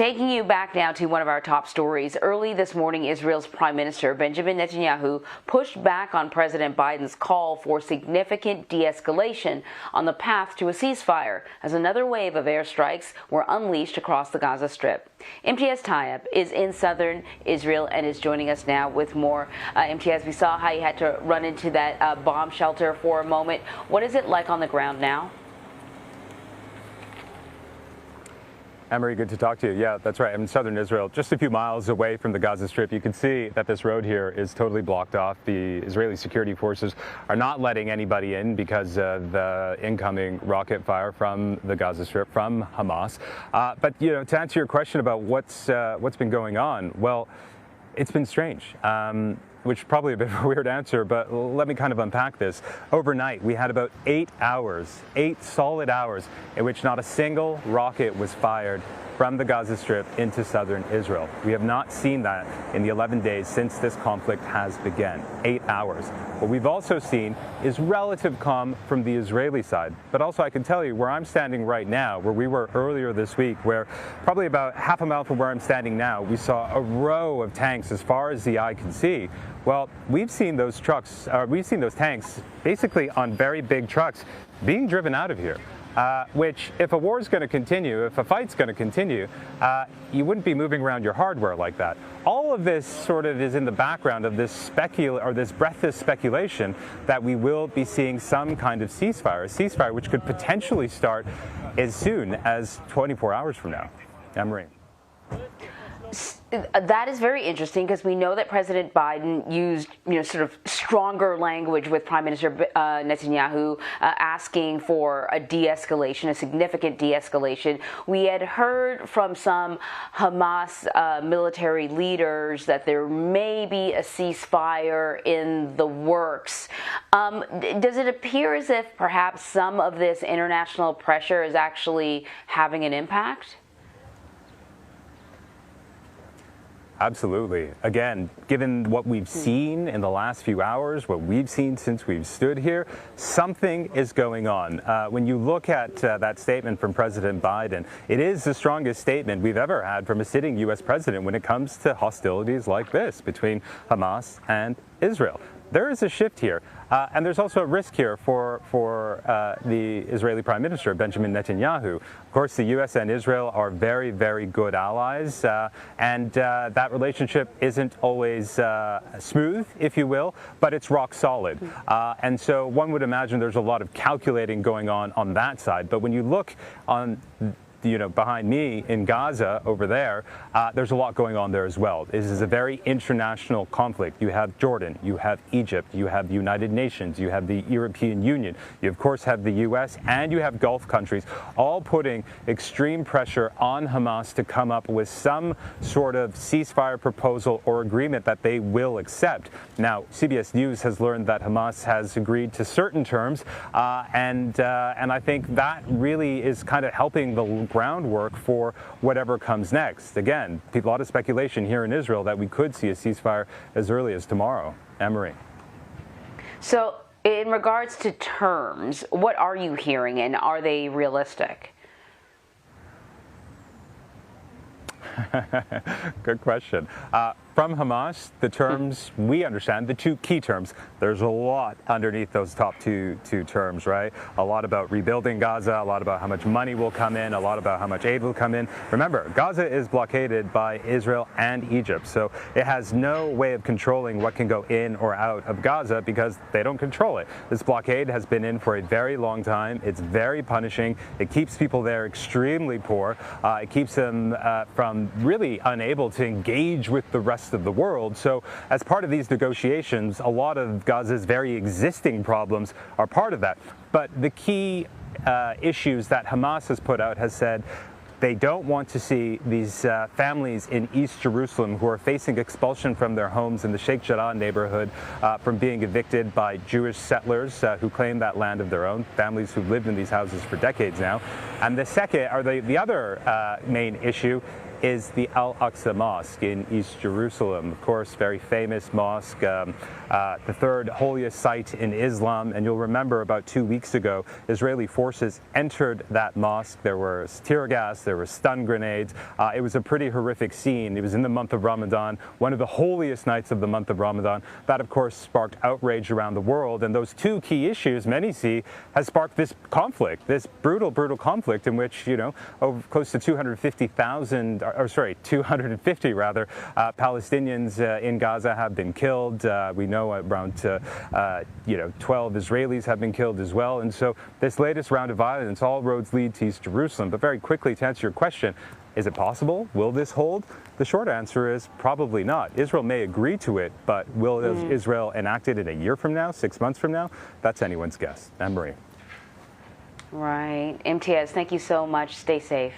Taking you back now to one of our top stories. Early this morning, Israel's Prime Minister Benjamin Netanyahu pushed back on President Biden's call for significant de-escalation on the path to a ceasefire as another wave of airstrikes were unleashed across the Gaza Strip. Imtiaz Tyab is in southern Israel and is joining us now with more. Imtiaz, we saw how you had to run into that bomb shelter for a moment. What is it like on the ground now? Anne-Marie, good to talk to you. Yeah, that's right. I'm in southern Israel, just a few miles away from the Gaza Strip. You can see that this road here is totally blocked off. The Israeli security forces are not letting anybody in because of the incoming rocket fire from the Gaza Strip, from Hamas. But, you know, to answer your question about what's been going on, well, it's been strange. Which is probably a bit of a weird answer, but let me kind of unpack this. Overnight, we had about 8 solid hours, in which not a single rocket was fired from the Gaza Strip into southern Israel. We have not seen that in the 11 days since this conflict has begun. 8 hours. What we've also seen is relative calm from the Israeli side. But also I can tell you where I'm standing right now, where we were earlier this week, where probably about half a mile from where I'm standing now, we saw a row of tanks as far as the eye can see. Well, we've seen those tanks basically on very big trucks being driven out of here. Which, if a war is going to continue, if a fight's going to continue, you wouldn't be moving around your hardware like that. All of this sort of is in the background of this breathless speculation that we will be seeing some kind of ceasefire, a ceasefire which could potentially start as soon as 24 hours from now. Anne-Marie. That is very interesting because we know that President Biden used, sort of stronger language with Prime Minister Netanyahu asking for a de-escalation, a significant de-escalation. We had heard from some Hamas military leaders that there may be a ceasefire in the works. Does it appear as if perhaps some of this international pressure is actually having an impact? Absolutely. Again, given what we've seen in the last few hours, what we've seen since we've stood here, something is going on. When you look at that statement from President Biden, it is the strongest statement we've ever had from a sitting U.S. president when it comes to hostilities like this between Hamas and Israel. There is a shift here, and there's also a risk here for the Israeli Prime Minister, Benjamin Netanyahu. Of course, the U.S. and Israel are very, very good allies, and that relationship isn't always smooth, if you will, but it's rock solid. And so one would imagine there's a lot of calculating going on that side. But when you look on behind me in Gaza over there, there's a lot going on there as well. This is a very international conflict. You have Jordan, you have Egypt, you have the United Nations, you have the European Union, you of course have the US, and you have Gulf countries, all putting extreme pressure on Hamas to come up with some sort of ceasefire proposal or agreement that they will accept. Now, CBS News has learned that Hamas has agreed to certain terms, and I think that really is kind of helping the groundwork for whatever comes next. Again, a lot of speculation here in Israel that we could see a ceasefire as early as tomorrow. Anne-Marie. So in regards to terms, what are you hearing, and are they realistic? Good question. From Hamas, the terms we understand, the two key terms, there's a lot underneath those top two terms, right? A lot about rebuilding Gaza, a lot about how much money will come in, a lot about how much aid will come in. Remember, Gaza is blockaded by Israel and Egypt, so it has no way of controlling what can go in or out of Gaza because they don't control it. This blockade has been in for a very long time. It's very punishing. It keeps people there extremely poor. It keeps them from really unable to engage with the rest of the world. So as part of these negotiations, a lot of Gaza's very existing problems are part of that. But the key issues that Hamas has put out has said they don't want to see these families in East Jerusalem who are facing expulsion from their homes in the Sheikh Jarrah neighborhood from being evicted by Jewish settlers who claim that land of their own, families who've lived in these houses for decades now. And the second, or the other main issue is the Al-Aqsa Mosque in East Jerusalem. Of course, very famous mosque, the third holiest site in Islam. And you'll remember about 2 weeks ago, Israeli forces entered that mosque. There was tear gas, there were stun grenades. It was a pretty horrific scene. It was in the month of Ramadan, one of the holiest nights of the month of Ramadan. That, of course, sparked outrage around the world. And those two key issues, many see, has sparked this conflict, this brutal conflict in which, over close to 250,000, or sorry, 250 rather, Palestinians in Gaza have been killed. We know around 12 Israelis have been killed as well. And so this latest round of violence, all roads lead to East Jerusalem. But very quickly, to answer your question, is it possible? Will this hold? The short answer is probably not. Israel may agree to it, but will Israel enact it in a year from now, 6 months from now? That's anyone's guess. Anne-Marie. Right. Imtiaz, thank you so much. Stay safe.